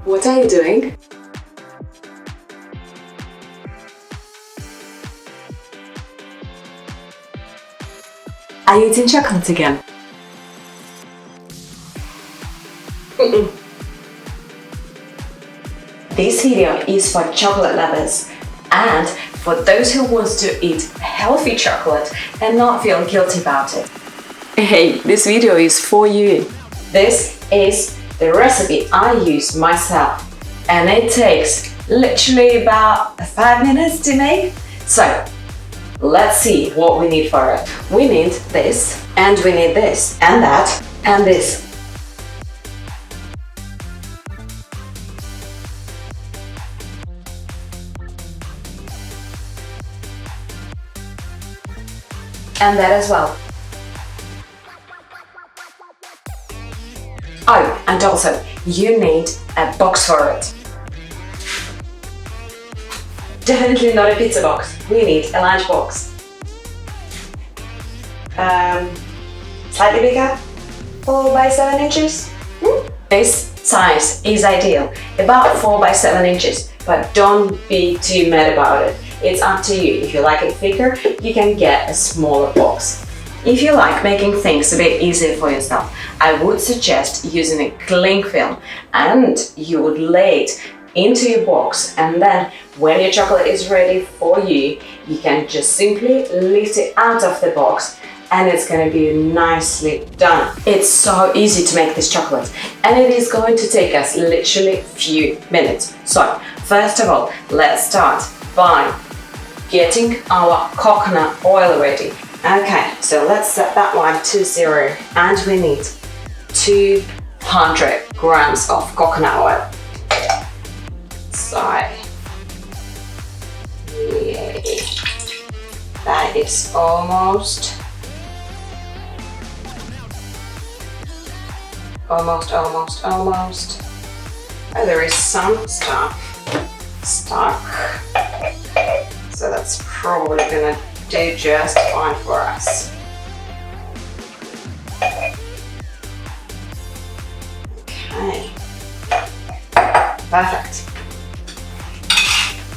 What are you doing? Are you eating chocolate again? This video is for chocolate lovers and for those who want to eat healthy chocolate and not feel guilty about it. Hey, this video is for you. This is the recipe I use myself and it takes literally about 5 minutes to make. So let's see what we need for it. We need this and we need this and that and this. And that as well. Oh, and also you need a box for it. Definitely not a pizza box. We need a lunch box. Slightly bigger, 4 by 7 inches. This size is ideal, about 4 by 7 inches, but don't be too mad about it. It's up to you. If you like it thicker, you can get a smaller box. If you like making things a bit easier for yourself, I would suggest using a cling film and you would lay it into your box, and then when your chocolate is ready for you, you can just simply lift it out of the box and it's going to be nicely done. It's so easy to make this chocolate and it is going to take us literally a few minutes. So first of all, let's start by getting our coconut oil ready. Okay, so let's set that one to 0 and we need 200 grams of coconut oil. So, yay. That is almost oh, there is some stuff stuck, so that's probably gonna do just fine for us. Okay, perfect.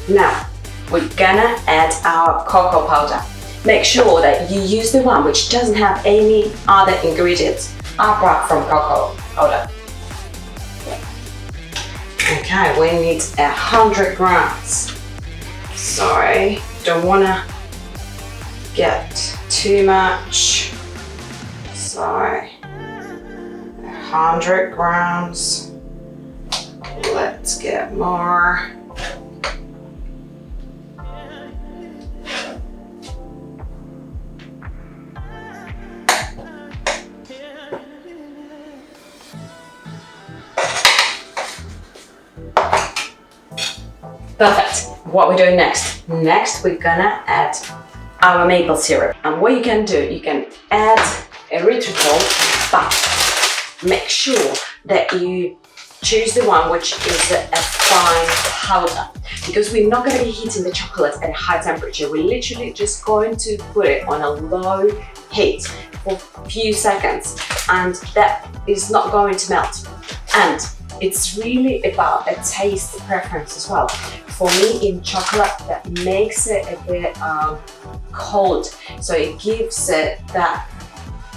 Now we're gonna add our cocoa powder. Make sure that you use the one which doesn't have any other ingredients apart from cocoa powder. Okay, we need 100 grams. Sorry, don't wanna get too much. Sorry, 100 grams. Let's get more. Perfect. What we're doing next? Next, we're gonna add our maple syrup. And what you can do, you can add erythritol, but make sure that you choose the one which is a fine powder, because we're not going to be heating the chocolate at a high temperature. We're literally just going to put it on a low heat for a few seconds, and that is not going to melt. And it's really about a taste preference as well. For me, in chocolate, that makes it a bit cold, so it gives it that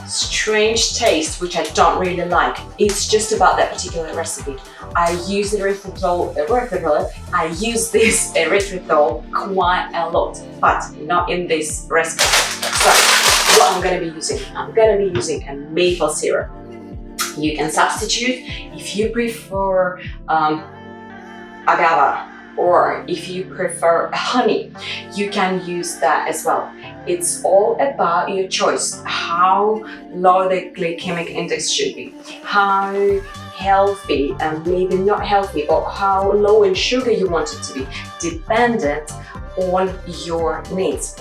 strange taste which I don't really like. It's just about that particular recipe. I use erythritol. I use this erythritol quite a lot, but not in this recipe. So what I'm going to be using? I'm going to be using a maple syrup. You can substitute if you prefer agave, or if you prefer honey, you can use that as well. It's all about your choice, how low the glycemic index should be, how healthy and maybe not healthy, but how low in sugar you want it to be, dependent on your needs.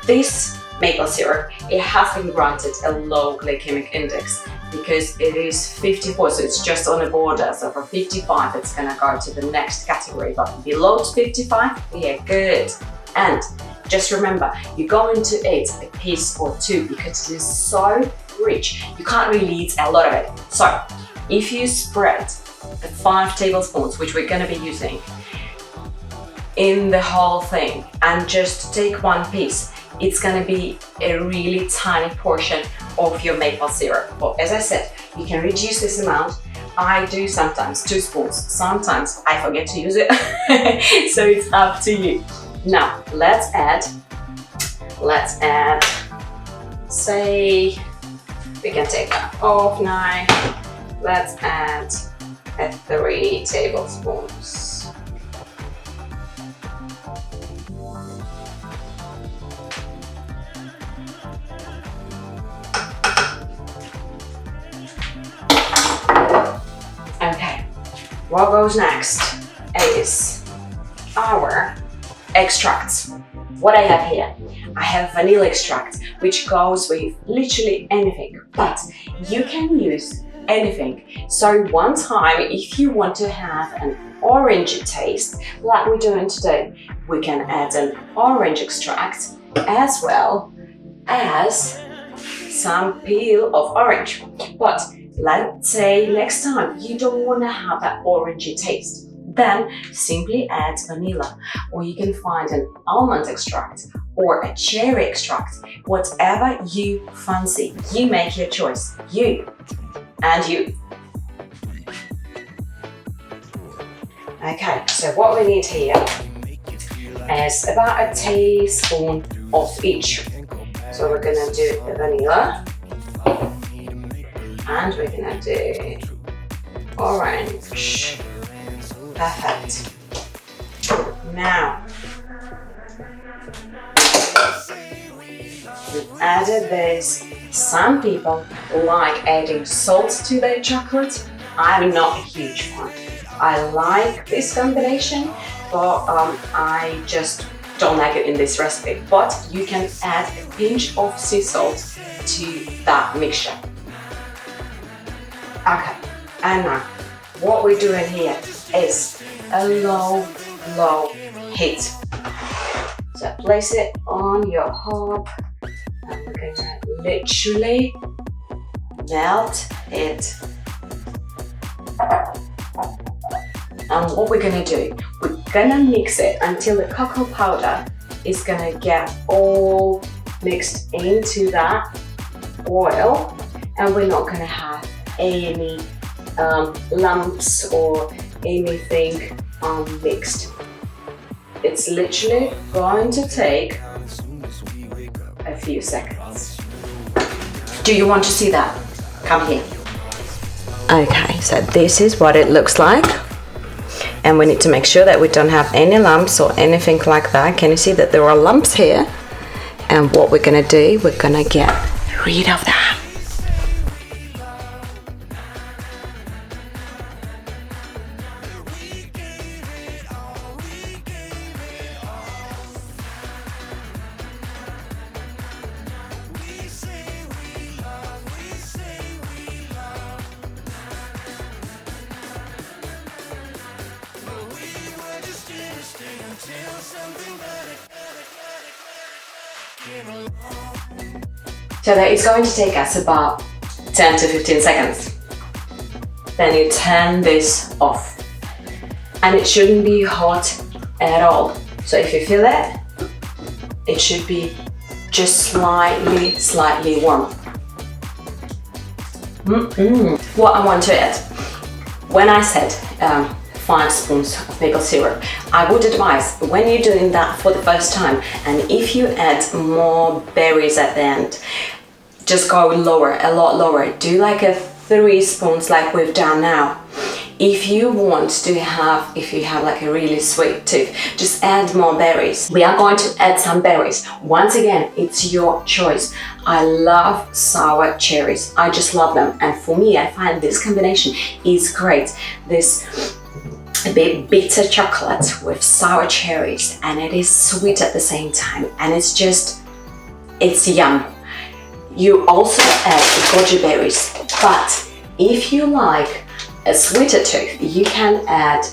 This maple syrup, it has been granted a low glycemic index because it is 54, so it's just on the border. So for 55, it's gonna go to the next category, but below 55, we are good. And just remember, you're going to eat a piece or two because it is so rich. You can't really eat a lot of it. So if you spread the 5 tablespoons, which we're gonna be using, in the whole thing and just take one piece, it's gonna be a really tiny portion of your maple syrup. But as I said, you can reduce this amount. I do sometimes 2 spoons, sometimes I forget to use it, so it's up to you. Now let's add, say, we can take that off now. Let's add 3 tablespoons. Okay, what goes next is our extracts. What I have here, I have vanilla extract, which goes with literally anything, but you can use anything. So one time, if you want to have an orangey taste, like we're doing today, we can add an orange extract as well as some peel of orange. But let's say next time you don't want to have that orangey taste, then simply add vanilla, or you can find an almond extract or a cherry extract, whatever you fancy. You make your choice, you and you. Okay, so what we need here is about a teaspoon of each. So we're gonna do the vanilla, and we're gonna do orange. Perfect. Now, we've added this. Some people like adding salt to their chocolate. I'm not a huge fan. I like this combination, but I just don't like it in this recipe. But you can add a pinch of sea salt to that mixture. Okay, and now what we're doing here is a low heat. So place it on your hob and we're gonna literally melt it. And what we're gonna do, we're gonna mix it until the cacao powder is gonna get all mixed into that oil, and we're not gonna have any lumps or anything mixed. It's literally going to take a few seconds. Do you want to see that? Come here. Okay, so this is what it looks like. And we need to make sure that we don't have any lumps or anything like that. Can you see that there are lumps here? And what we're gonna do, we're gonna get rid of that. So that it's going to take us about 10 to 15 seconds. Then you turn this off. And it shouldn't be hot at all. So if you feel it, it should be just slightly warm. What I want to add, when I said 5 spoons of maple syrup, I would advise when you're doing that for the first time, and if you add more berries at the end, just go lower, a lot lower. Do like a 3 spoons like we've done now. If you want to have, if you have like a really sweet tooth, just add more berries. We are going to add some berries. Once again, it's your choice. I love sour cherries. I just love them. And for me, I find this combination is great. This a bit bitter chocolate with sour cherries, and it is sweet at the same time. And it's yum. You also add goji berries, but if you like a sweeter tooth, you can add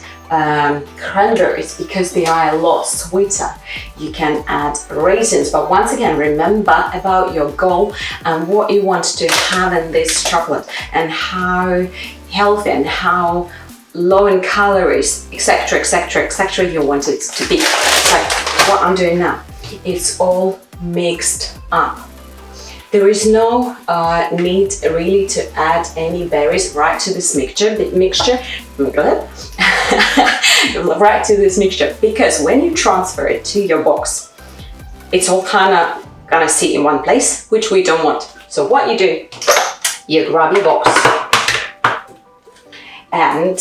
cranberries because they are a lot sweeter. You can add raisins, but once again, remember about your goal and what you want to have in this chocolate and how healthy and how low in calories, etc, etc, etc you want it to be. So what I'm doing now, it's all mixed up. There is no need really to add any berries right to this mixture, right to this mixture, because when you transfer it to your box, it's all kind of gonna sit in one place, which we don't want. So what you do, you grab your box and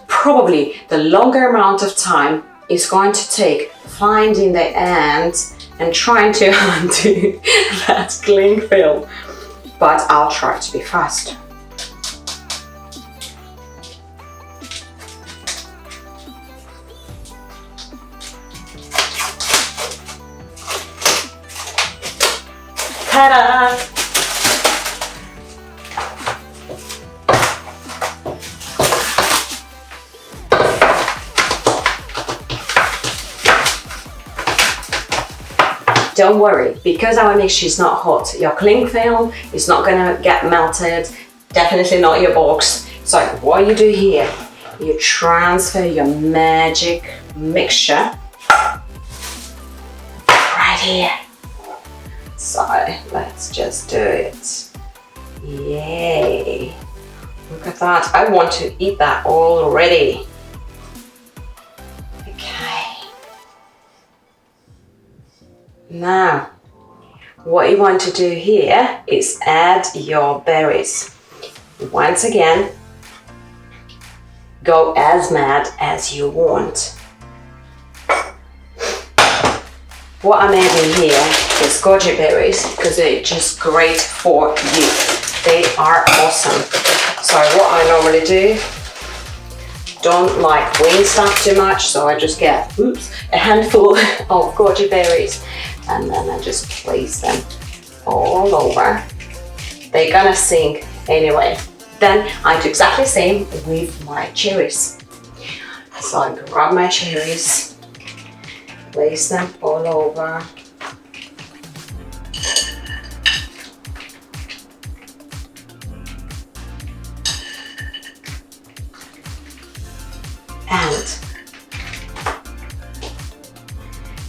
probably the longer amount of time is going to take finding the ends and trying to undo that cling film, but I'll try to be fast. Ta-da! Don't worry, because our mixture is not hot, your cling film is not gonna get melted, definitely not your box. So what you do here, you transfer your magic mixture right here. So let's just do it. Yay! Look at that, I want to eat that already. Now, what you want to do here is add your berries. Once again, go as mad as you want. What I'm adding here is goji berries because they're just great for you. They are awesome. So what I normally do, don't like wing stuff too much, so I just get a handful of goji berries and then I just place them all over. They're gonna sink anyway. Then I do exactly the same with my cherries. So I grab my cherries, place them all over. And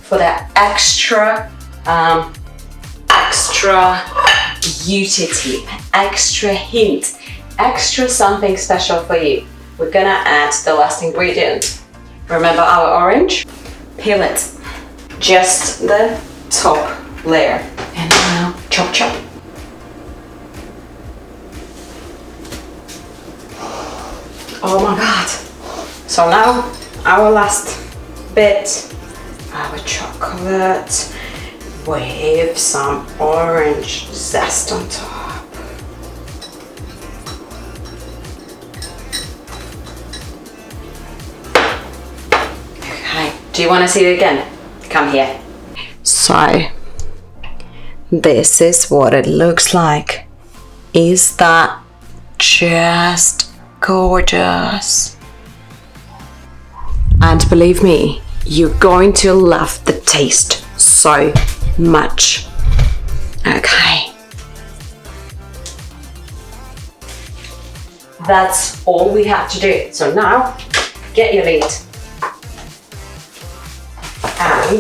for that extra beauty tip, extra hint, extra something special for you, we're gonna add the last ingredient. Remember our orange? Peel it, just the top layer, and now chop chop. Oh my god. So now our last bit, our chocolate with some orange zest on top. Okay, do you want to see it again? Come here. So, this is what it looks like. Is that just gorgeous? And believe me, you're going to love the taste so much. Okay. That's all we have to do. So now, get your lid and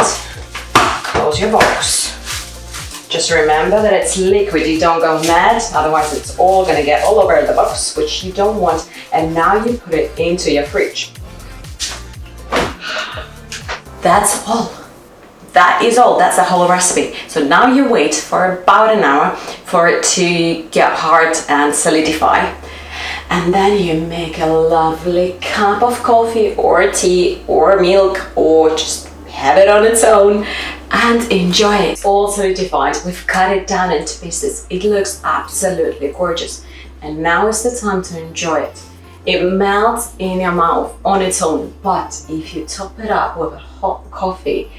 close your box. Just remember that it's liquid, you don't go mad, otherwise it's all gonna get all over the box, which you don't want. And now you put it into your fridge. That's all. That is all. That's the whole recipe. So now you wait for about an hour for it to get hard and solidify. And then you make a lovely cup of coffee or tea or milk, or just have it on its own and enjoy it. It's all solidified. We've cut it down into pieces. It looks absolutely gorgeous. And now is the time to enjoy it. It melts in your mouth on its own, but if you top it up with a hot coffee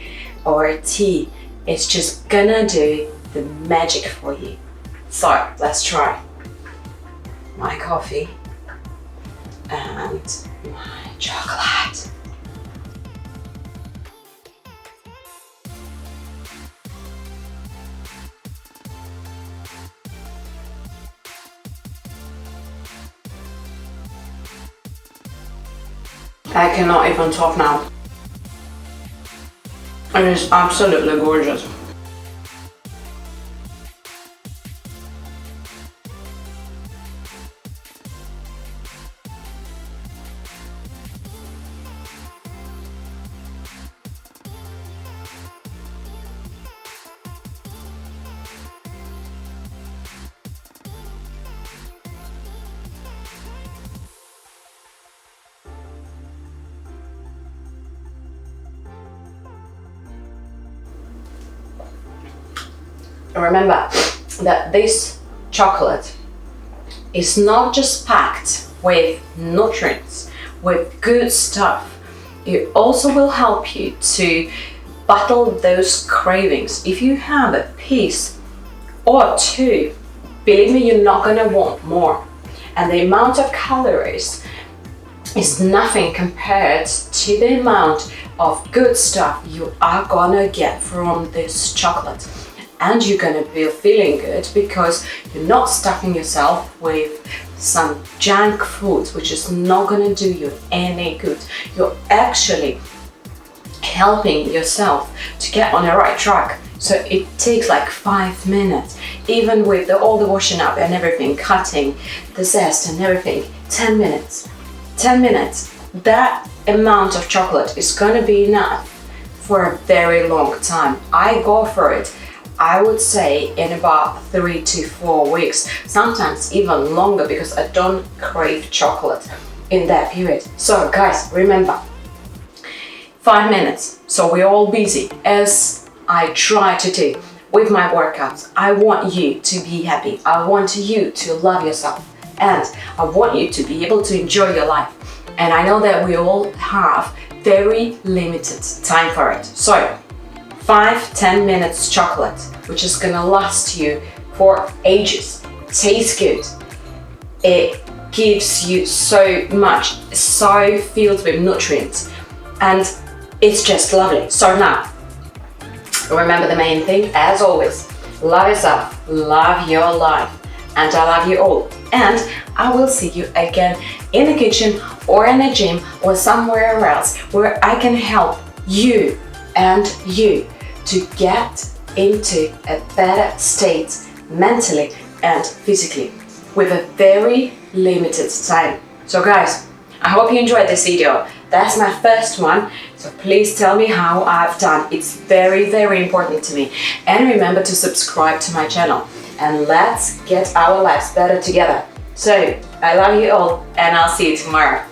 or tea, it's just gonna do the magic for you. So let's try my coffee and my chocolate. I cannot even talk now. It is absolutely gorgeous. Remember that this chocolate is not just packed with nutrients, with good stuff. It also will help you to battle those cravings. If you have a piece or two, believe me, you're not gonna want more. And the amount of calories is nothing compared to the amount of good stuff you are gonna get from this chocolate. And you're gonna be feeling good because you're not stuffing yourself with some junk food, which is not gonna do you any good. You're actually helping yourself to get on the right track. So it takes like 5 minutes, even with all the washing up and everything, cutting the zest and everything, 10 minutes. 10 minutes, that amount of chocolate is gonna be enough for a very long time. I go for it, I would say, in about 3 to 4 weeks, sometimes even longer, because I don't crave chocolate in that period. So guys, remember, 5 minutes. So we're all busy, as I try to do with my workouts. I want you to be happy. I want you to love yourself. And I want you to be able to enjoy your life. And I know that we all have very limited time for it. So 5-10 minutes chocolate, which is gonna last you for ages. Tastes good. It gives you so much, so filled with nutrients, and it's just lovely. So now, remember the main thing, as always, love yourself, love your life, and I love you all. And I will see you again in the kitchen or in a gym or somewhere else where I can help you and you to get into a better state mentally and physically with a very limited time. So guys, I hope you enjoyed this video. That's my first one, so please tell me how I've done. It's very, very important to me. And remember to subscribe to my channel, and let's get our lives better together. So I love you all, and I'll see you tomorrow.